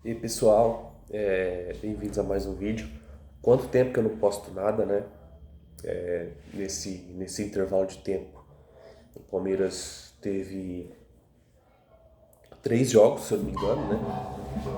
E aí, pessoal, bem-vindos a mais um vídeo. Quanto tempo que eu não posto nada, né? Nesse intervalo de tempo. O Palmeiras teve 3 jogos, se eu não me engano,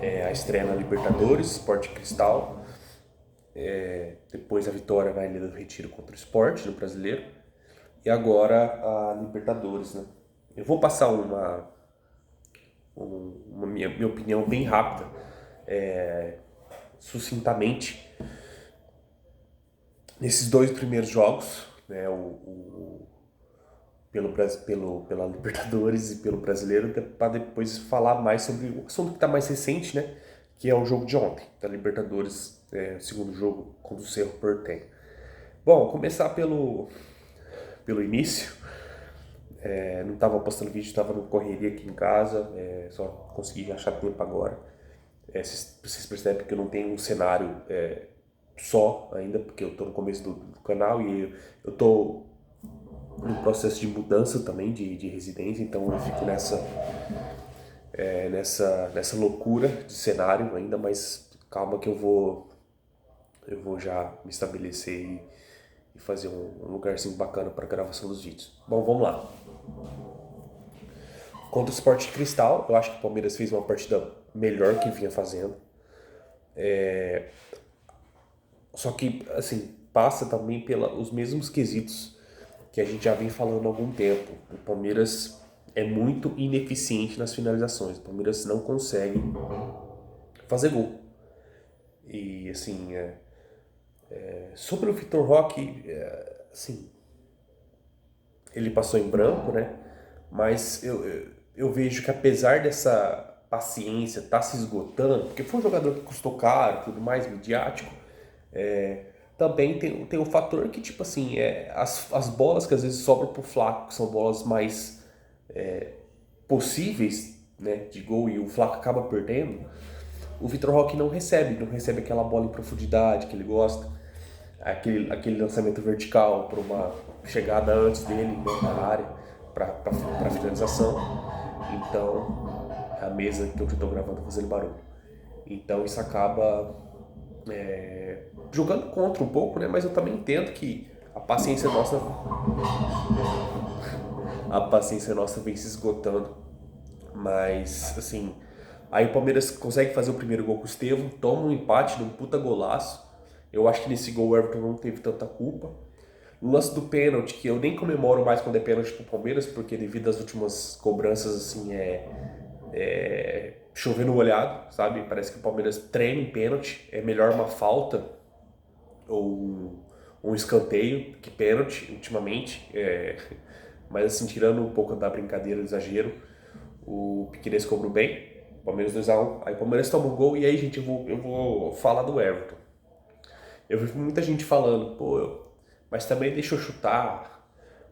né? A estreia na Libertadores, Sport Cristal. Depois a vitória na Ilha do Retiro contra o Sport, no Brasileiro. E agora a Libertadores, né? Eu vou passar uma minha opinião bem rápida, sucintamente, nesses 2 primeiros jogos, né, pela Libertadores e pelo Brasileiro, para depois falar mais sobre o assunto que está mais recente, né, que é o jogo de ontem, da Libertadores, o segundo jogo contra o Cerro Porteño. Bom, começar pelo início. Não estava postando vídeo, estava no correria aqui em casa, só consegui achar tempo agora. Vocês percebem que eu não tenho um cenário só ainda, porque eu estou no começo do canal e eu estou no processo de mudança também de residência, então eu fico nessa loucura de cenário ainda, mas calma que eu vou já me estabelecer e fazer um lugarzinho bacana para gravação dos vídeos. Bom, vamos lá. Contra o Sport Cristal, eu acho que o Palmeiras fez uma partida melhor que vinha fazendo. Só que, assim, passa também pelos mesmos quesitos que a gente já vem falando há algum tempo. O Palmeiras é muito ineficiente nas finalizações. O Palmeiras não consegue fazer gol. E, assim, sobre o Vitor Roque, assim, ele passou em branco, né? Mas eu vejo que apesar dessa paciência estar se esgotando, porque foi um jogador que custou caro, tudo mais, midiático, também tem o fator que, tipo assim, as bolas que às vezes sobram pro Flaco, que são bolas mais possíveis, né, de gol, e o Flaco acaba perdendo, o Vitor Roque não recebe aquela bola em profundidade que ele gosta, aquele lançamento vertical para uma chegada antes dele, né, na área, para finalização. Então, a mesa que eu estou gravando tá fazendo barulho. Então isso acaba jogando contra um pouco, né? Mas eu também entendo que a paciência nossa vem se esgotando. Mas, assim, aí o Palmeiras consegue fazer o primeiro gol com o Estevão, toma um empate num puta golaço. Eu acho que nesse gol o Everton não teve tanta culpa. No lance do pênalti, que eu nem comemoro mais quando é pênalti pro Palmeiras, porque devido às últimas cobranças, assim, chover no molhado, sabe? Parece que o Palmeiras treina em pênalti. É melhor uma falta ou um escanteio que pênalti, ultimamente. Mas, assim, tirando um pouco da brincadeira, do exagero, o Piquerez cobrou bem. Palmeiras 2-1. Aí o Palmeiras toma um gol e aí, gente, eu vou falar do Everton. Eu vi muita gente falando, pô, mas também deixa eu chutar,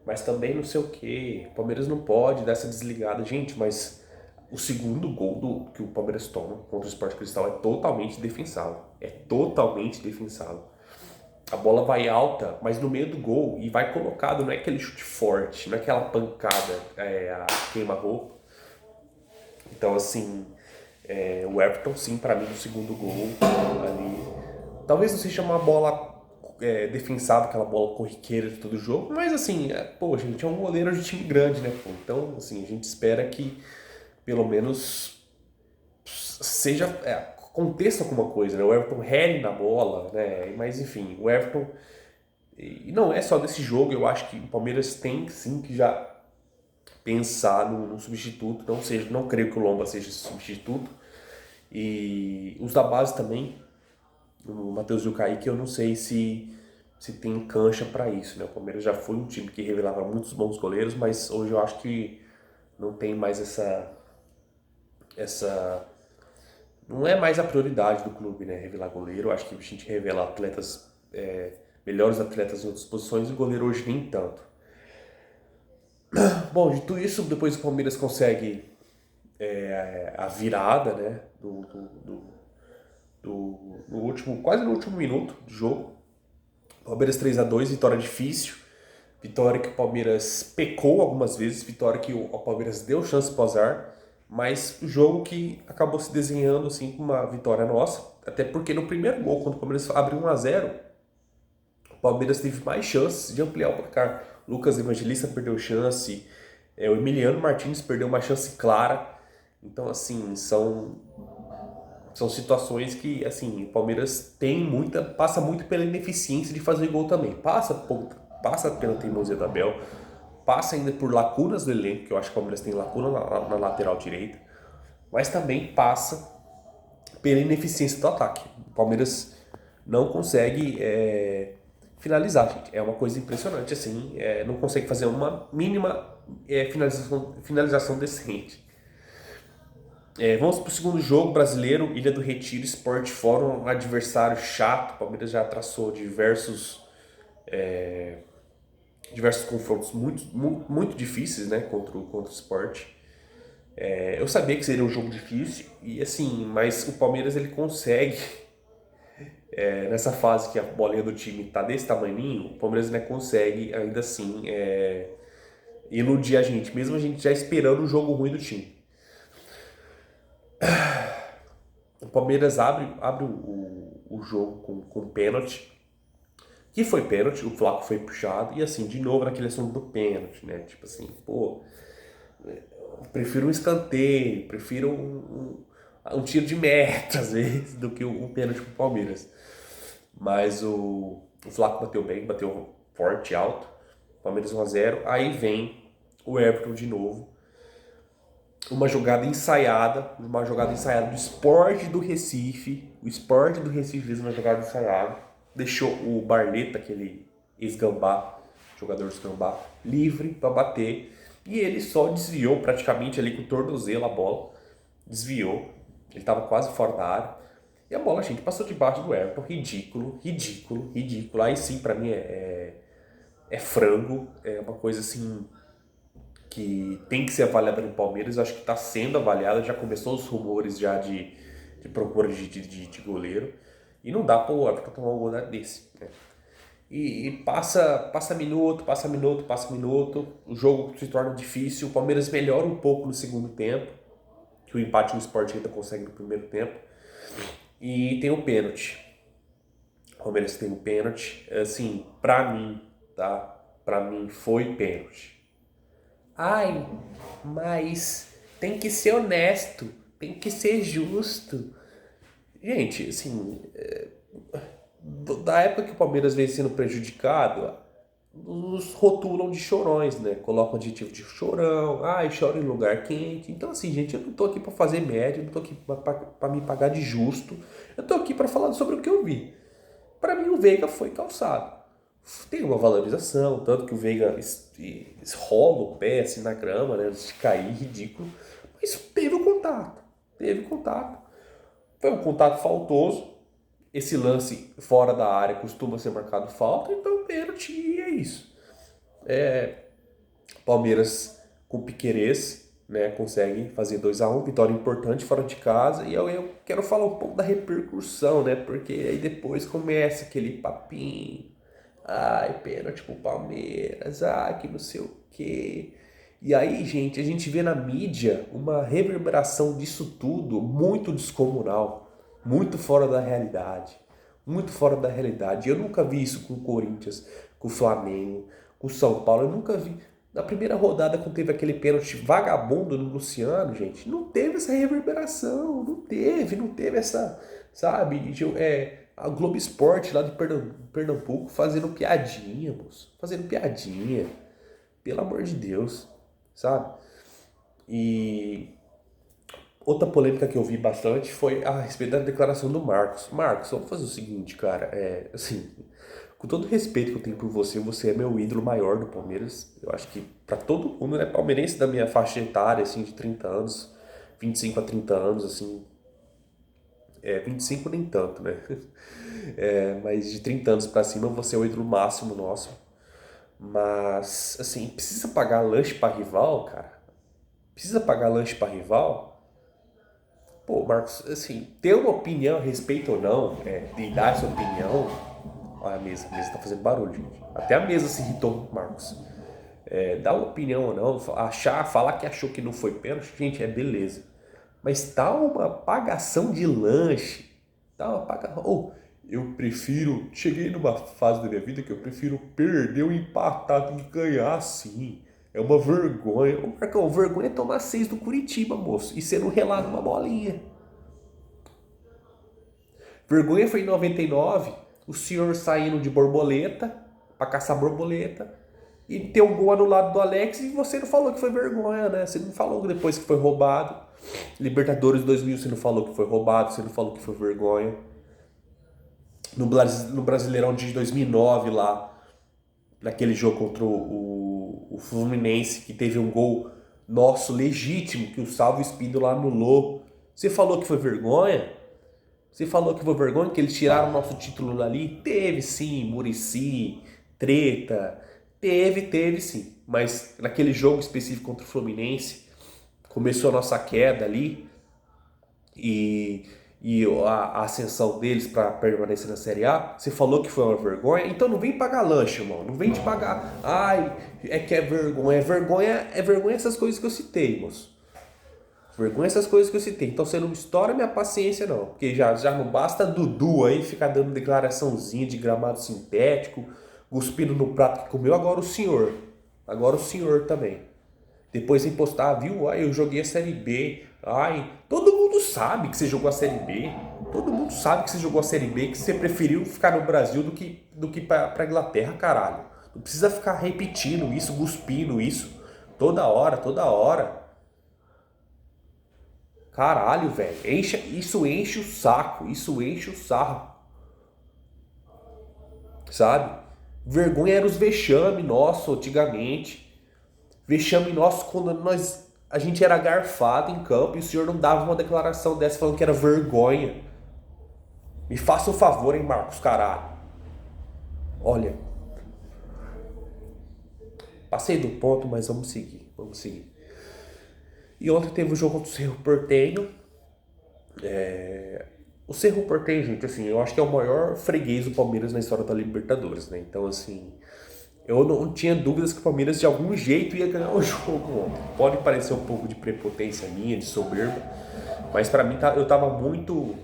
mas também não sei o quê. O Palmeiras não pode dar essa desligada. Gente, mas o segundo gol que o Palmeiras toma contra o Sport Cristal é totalmente defensável. É totalmente defensável. A bola vai alta, mas no meio do gol e vai colocado, não é aquele chute forte, não é aquela pancada, a queima-roupa. Então, assim, o Everton, sim, para mim, no segundo gol ali. Talvez não seja uma bola defensável, aquela bola corriqueira de todo jogo, mas, assim, pô, gente, é um goleiro de time grande, né, pô? Então, assim, a gente espera que pelo menos seja. Aconteça alguma coisa, né? O Everton rele na bola, né? Mas, enfim, o Everton. E não é só desse jogo, eu acho que o Palmeiras tem sim que já pensar no substituto. Não creio que o Lomba seja esse substituto. E os da base também, o Matheus e o Kaique, eu não sei se tem cancha para isso, né? O Palmeiras já foi um time que revelava muitos bons goleiros, mas hoje eu acho que não tem mais essa não é mais a prioridade do clube, né? Revelar goleiro. Eu acho que a gente revela atletas, melhores atletas em outras posições e o goleiro hoje nem tanto. Bom, dito isso, depois o Palmeiras consegue a virada, né? No último, quase no último minuto do jogo. Palmeiras 3-2, vitória difícil. Vitória que o Palmeiras pecou algumas vezes, vitória que o Palmeiras deu chance pro azar, Mas o jogo que acabou se desenhando assim com uma vitória nossa, até porque no primeiro gol, quando o Palmeiras abriu 1-0, o Palmeiras teve mais chances de ampliar o placar. Lucas Evangelista perdeu chance, o Emiliano Martins perdeu uma chance clara. Então, assim, são situações que, assim, o Palmeiras passa muito pela ineficiência de fazer gol também. Passa pela teimosia do Abel, passa ainda por lacunas do elenco, que eu acho que o Palmeiras tem lacuna na lateral direita, mas também passa pela ineficiência do ataque. O Palmeiras não consegue finalizar, gente. É uma coisa impressionante, assim, não consegue fazer uma mínima finalização decente. Vamos para o segundo jogo brasileiro, Ilha do Retiro, Sport Fórum, um adversário chato. O Palmeiras já traçou diversos confrontos muito difíceis, né, contra o Sport. Eu sabia que seria um jogo difícil, e assim, mas o Palmeiras ele consegue, nessa fase que a bolinha do time tá desse tamaninho, o Palmeiras consegue ainda assim iludir a gente, mesmo a gente já esperando um jogo ruim do time. O Palmeiras abre o jogo com pênalti, que foi pênalti, o Flaco foi puxado, e assim, de novo naquele assunto do pênalti, né? Tipo assim, pô, prefiro um escanteio, prefiro um tiro de meta, às vezes, do que um pênalti pro Palmeiras. Mas o Flaco bateu bem, bateu forte, alto, Palmeiras 1-0, aí vem o Everton de novo, uma jogada ensaiada do Sport do Recife. O Sport do Recife fez uma jogada ensaiada, deixou o Barleta, aquele ex-Gambá, jogador ex-Gambá, livre para bater, e ele só desviou praticamente ali com o tornozelo a bola, desviou, ele estava quase fora da área, e a bola, gente, passou debaixo do Everton. Ridículo. Aí sim, para mim é frango, é uma coisa assim que tem que ser avaliada no Palmeiras. Eu acho que está sendo avaliada, já começou os rumores já de procura de goleiro, e não dá para o Everton tomar um gol desse, né? E passa minuto, o jogo se torna difícil, o Palmeiras melhora um pouco no segundo tempo, que o empate no Sport ainda consegue no primeiro tempo, e tem o pênalti. O Palmeiras tem o pênalti, assim, pra mim, tá? Pra mim foi pênalti. Ai, mas tem que ser honesto, tem que ser justo. Gente, assim, da época que o Palmeiras vem sendo prejudicado, nos rotulam de chorões, né? Colocam adjetivo de chorão, ai, chora em lugar quente. Então, assim, gente, eu não tô aqui pra fazer média, eu não tô aqui pra me pagar de justo, eu tô aqui pra falar sobre o que eu vi. Pra mim, o Veiga foi calçado. Tem uma valorização, tanto que o Veiga esrola o pé assim na grama, né, antes de cair, ridículo. Mas teve contato. Foi um contato faltoso. Esse lance fora da área costuma ser marcado falta, então pênalti, e é isso. Palmeiras com Piquerez, né, consegue fazer 2-1, vitória importante fora de casa, e eu quero falar um pouco da repercussão, né, porque aí depois começa aquele papinho, ai, pênalti pro Palmeiras, ai, que não sei o quê. E aí, gente, a gente vê na mídia uma reverberação disso tudo muito descomunal, muito fora da realidade. Muito fora da realidade. Eu nunca vi isso com o Corinthians, com o Flamengo, com o São Paulo. Eu nunca vi. Na primeira rodada, quando teve aquele pênalti vagabundo no Luciano, gente, não teve essa reverberação, não teve essa, sabe, a Globo Esporte lá de Pernambuco fazendo piadinha, moço, fazendo piadinha, pelo amor de Deus, sabe? E outra polêmica que eu vi bastante foi a respeito da declaração do Marcos. Marcos, vamos fazer o seguinte, cara, assim, com todo o respeito que eu tenho por você, você é meu ídolo maior do Palmeiras. Eu acho que pra todo mundo, né, palmeirense da minha faixa etária, assim, de 30 anos, 25 a 30 anos, assim, 25 nem tanto, né? Mas de 30 anos pra cima, você é o ídolo máximo nosso. Mas, assim, precisa pagar lanche pra rival, cara? Precisa pagar lanche pra rival? Pô, Marcos, assim, ter uma opinião a respeito ou não, de dar essa opinião. Olha, a mesa tá fazendo barulho, gente. Até a mesa se irritou, Marcos. Dar uma opinião ou não, falar que achou que não foi pênalti, gente, beleza. Mas tá uma pagação de lanche, tá uma pagação. Eu prefiro. Cheguei numa fase da minha vida que eu prefiro perder ou empatar do que ganhar assim. É uma vergonha. Ô Marcão, vergonha é tomar 6 do Curitiba, moço. E você não relar numa bolinha. Vergonha foi em 99, o senhor saindo de borboleta, pra caçar borboleta, e ter um gol anulado do Alex e você não falou que foi vergonha, né? Você não falou depois que foi roubado. Libertadores 2000 você não falou que foi roubado, você não falou que foi vergonha. No Brasileirão de 2009 lá, naquele jogo contra o Fluminense, que teve um gol nosso legítimo, que o Salvo Espíndola anulou. Você falou que foi vergonha? Você falou que foi vergonha, que eles tiraram o nosso título dali? Teve sim, Muricy, treta, teve sim. Mas naquele jogo específico contra o Fluminense, começou a nossa queda ali e, a ascensão deles para permanecer na Série A. Você falou que foi uma vergonha, então não vem pagar lanche, irmão. Não vem te pagar. Ai, é que é vergonha. É vergonha essas coisas que eu citei, moço. Vergonha essas coisas que eu citei. Então você não estoura minha paciência, não. Porque já não basta Dudu aí ficar dando declaraçãozinha de gramado sintético, cuspindo no prato que comeu. Agora o senhor. Agora o senhor também. Depois em postar, viu? Ai, eu joguei a Série B. Ai, todo mundo sabe que você jogou a Série B. Todo mundo sabe que você jogou a Série B, que você preferiu ficar no Brasil do que pra Inglaterra, caralho. Não precisa ficar repetindo isso, cuspindo isso. Toda hora, toda hora. Caralho, velho. Isso enche o saco. Isso enche o sarro. Sabe? Vergonha era os vexame nosso antigamente. Vexame nosso quando a gente era garfado em campo e o senhor não dava uma declaração dessa falando que era vergonha. Me faça um favor, hein, Marcos, caralho. Olha. Passei do ponto, mas vamos seguir. Vamos seguir. E ontem teve o jogo contra o Cerro Porteño. O Cerro Porteño, gente, assim, eu acho que é o maior freguês do Palmeiras na história da Libertadores, né? Então, assim, eu não tinha dúvidas que o Palmeiras de algum jeito ia ganhar o jogo ontem. Pode parecer um pouco de prepotência minha, de soberba, mas pra mim eu tava muito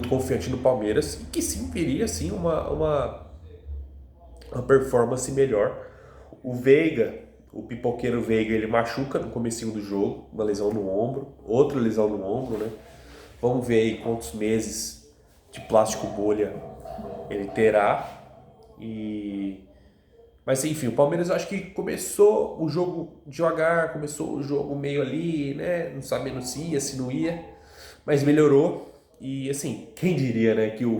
confiante no Palmeiras e que sim teria sim uma performance melhor. O Veiga, o pipoqueiro Veiga, ele machuca no comecinho do jogo, uma lesão no ombro, outra lesão no ombro, né? Vamos ver aí quantos meses de plástico bolha ele terá. Mas enfim, o Palmeiras eu acho que começou o jogo devagar, começou o jogo meio ali, né? Não sabendo se ia, se não ia, mas melhorou. E assim, quem diria, né, que o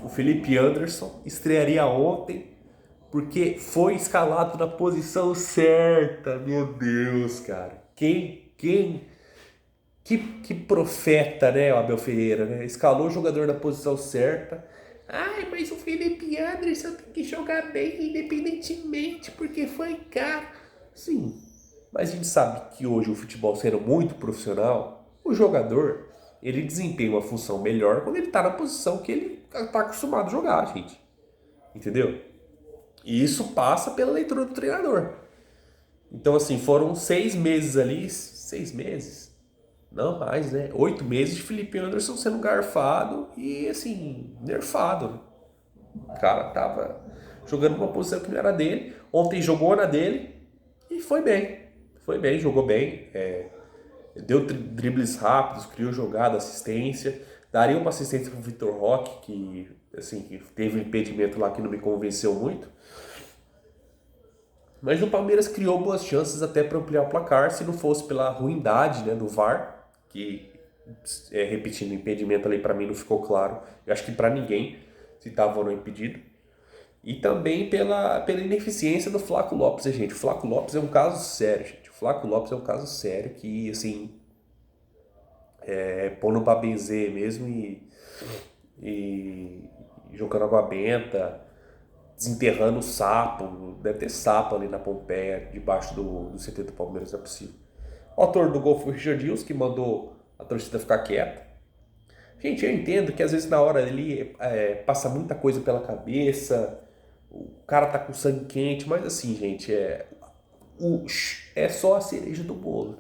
Felipe Anderson estrearia ontem porque foi escalado na posição certa. Meu Deus, cara. Que profeta, né, o Abel Ferreira, né? Escalou o jogador na posição certa. Ai, mas o Felipe Anderson tem que jogar bem independentemente, porque foi caro. Sim, mas a gente sabe que hoje o futebol sendo muito profissional, o jogador, ele desempenha uma função melhor quando ele tá na posição que ele tá acostumado a jogar, gente. Entendeu? E isso passa pela leitura do treinador. Então, assim, foram 6 meses ali, 6 meses? Não mais, né? 8 meses de Felipe Anderson sendo garfado e, assim, nerfado. O cara tava jogando numa posição que não era dele. Ontem jogou na dele e foi bem. Foi bem, jogou bem. Deu dribles rápidos, criou jogada, assistência. Daria uma assistência pro Vitor Roque, que, assim, que teve um impedimento lá que não me convenceu muito. Mas o Palmeiras criou boas chances até para ampliar o placar, se não fosse pela ruindade, né, do VAR, que, repetindo, o impedimento ali para mim não ficou claro. Eu acho que para ninguém se estava ou não impedido. E também pela ineficiência do Flaco Lopes, né, gente? O Flaco Lopes é um caso sério, gente. O Flaco Lopes é um caso sério que, assim, pondo pra benzer mesmo e jogando água benta, desenterrando o sapo. Deve ter sapo ali na Pompeia, debaixo do CT do Palmeiras, não é possível. O autor do gol foi o Richard Rios, que mandou a torcida ficar quieta. Gente, eu entendo que às vezes na hora ali passa muita coisa pela cabeça, o cara tá com sangue quente, mas assim, gente, é só a cereja do bolo.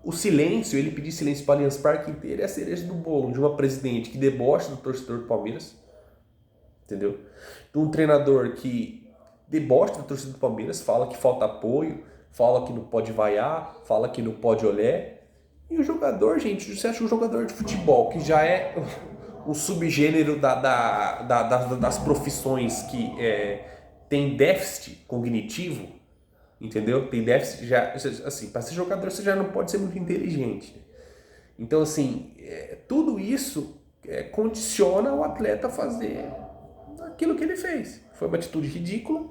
O silêncio, ele pedir silêncio para o Allianz Parque inteiro é a cereja do bolo de uma presidente que debocha do torcedor do Palmeiras, entendeu? De um treinador que debocha do torcedor do Palmeiras, fala que falta apoio, fala que não pode vaiar, fala que não pode olhar. E o jogador, gente, você acha um jogador de futebol que já é um subgênero das profissões que tem déficit cognitivo, entendeu? Tem déficit, já, assim, para ser jogador você já não pode ser muito inteligente. Então, assim, tudo isso condiciona o atleta a fazer aquilo que ele fez. Foi uma atitude ridícula.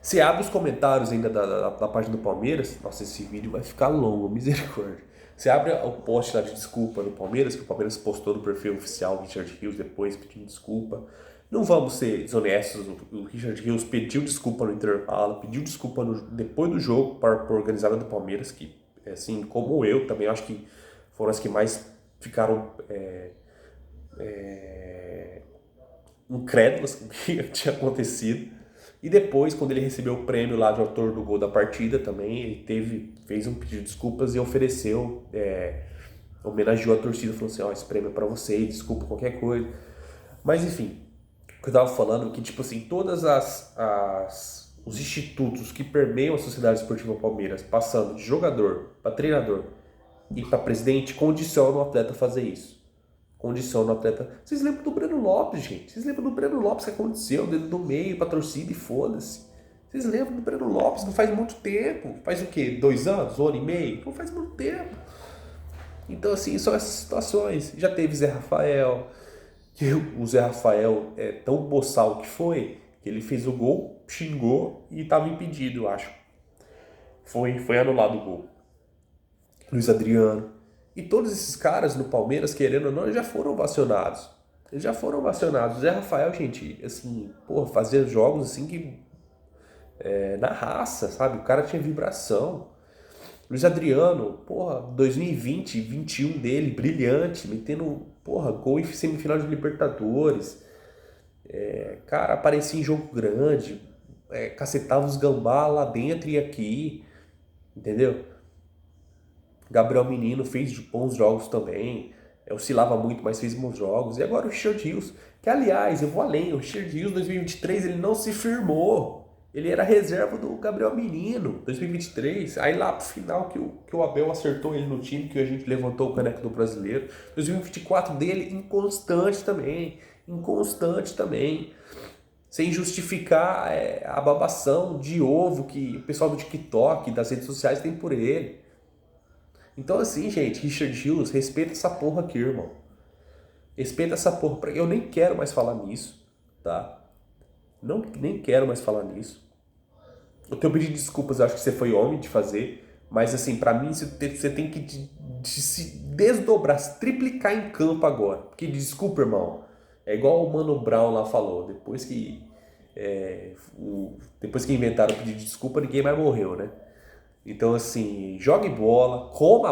Você abre os comentários ainda da página do Palmeiras, nossa, esse vídeo vai ficar longo, misericórdia. Você abre o post lá de desculpa do Palmeiras, que o Palmeiras postou no perfil oficial do Richard Rios depois pedindo desculpa. Não vamos ser desonestos, o Richard Rios pediu desculpa no intervalo, pediu desculpa depois do jogo para a organizada do Palmeiras, que, assim, como eu também acho que foram as que mais ficaram incrédulas com o que tinha acontecido. E depois, quando ele recebeu o prêmio lá de autor do gol da partida também, ele fez um pedido de desculpas e ofereceu, homenageou a torcida, falou assim, esse prêmio é pra vocês, desculpa qualquer coisa. Mas enfim, o que eu tava falando é que, tipo assim, todas os institutos que permeiam a Sociedade Esportiva Palmeiras, passando de jogador para treinador e para presidente, condicionam o atleta a fazer isso. Condiciona o atleta. Vocês lembram do Breno Lopes, gente? Vocês lembram do Breno Lopes que aconteceu dentro do meio pra torcida e foda-se? Vocês lembram do Breno Lopes? Não faz muito tempo. Faz o quê? 2 anos? 1 ano e meio? Não faz muito tempo. Então, assim, são essas situações. Já teve Zé Rafael. Que o Zé Rafael é tão boçal que foi que ele fez o gol, xingou e estava impedido, eu acho. Foi anulado o gol. Luiz Adriano. E todos esses caras no Palmeiras, querendo ou não, já foram ovacionados. Eles já foram ovacionados. O Zé Rafael, gente, assim, porra, fazia jogos assim que... na raça, sabe? O cara tinha vibração. Luiz Adriano, porra, 2020, 21 dele, brilhante, metendo, porra, gol em semifinal de Libertadores. Cara, aparecia em jogo grande, cacetava os gambá lá dentro e aqui, entendeu? Gabriel Menino fez bons jogos também, oscilava muito, mas fez bons jogos. E agora o Richard Rios, que aliás, eu vou além, o Richard Rios 2023 ele não se firmou. Ele era reserva do Gabriel Menino, 2023. Aí lá pro final que o Abel acertou ele no time, que a gente levantou o caneco do brasileiro. 2024 dele, inconstante também. Inconstante também. Sem justificar a babação de ovo que o pessoal do TikTok, das redes sociais tem por ele. Então assim, gente, Richard Rios, respeita essa porra aqui, irmão. Respeita essa porra. Eu nem quero mais falar nisso, tá? Nem quero mais falar nisso. O teu pedido de desculpas, eu acho que você foi homem de fazer. Mas assim, pra mim, você tem que se desdobrar, se triplicar em campo agora. Porque desculpa, irmão. É igual o Mano Brown lá falou. Depois que inventaram o pedido de desculpa, ninguém mais morreu, né? Então, assim, jogue bola, coma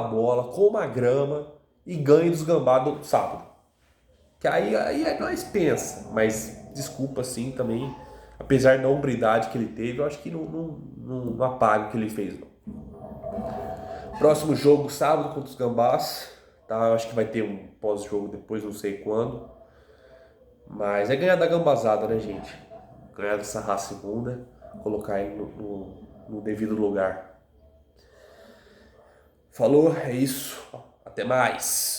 a grama e ganhe dos gambá do sábado. Que aí nós pensa, mas desculpa, assim, também, apesar da hombridade que ele teve, eu acho que não apaga o que ele fez, não. Próximo jogo, sábado, contra os gambás, tá? Eu acho que vai ter um pós-jogo depois, não sei quando. Mas é ganhar da gambazada, né, gente? Ganhar dessa raça imunda, colocar ele no devido lugar. Falou, é isso. Até mais.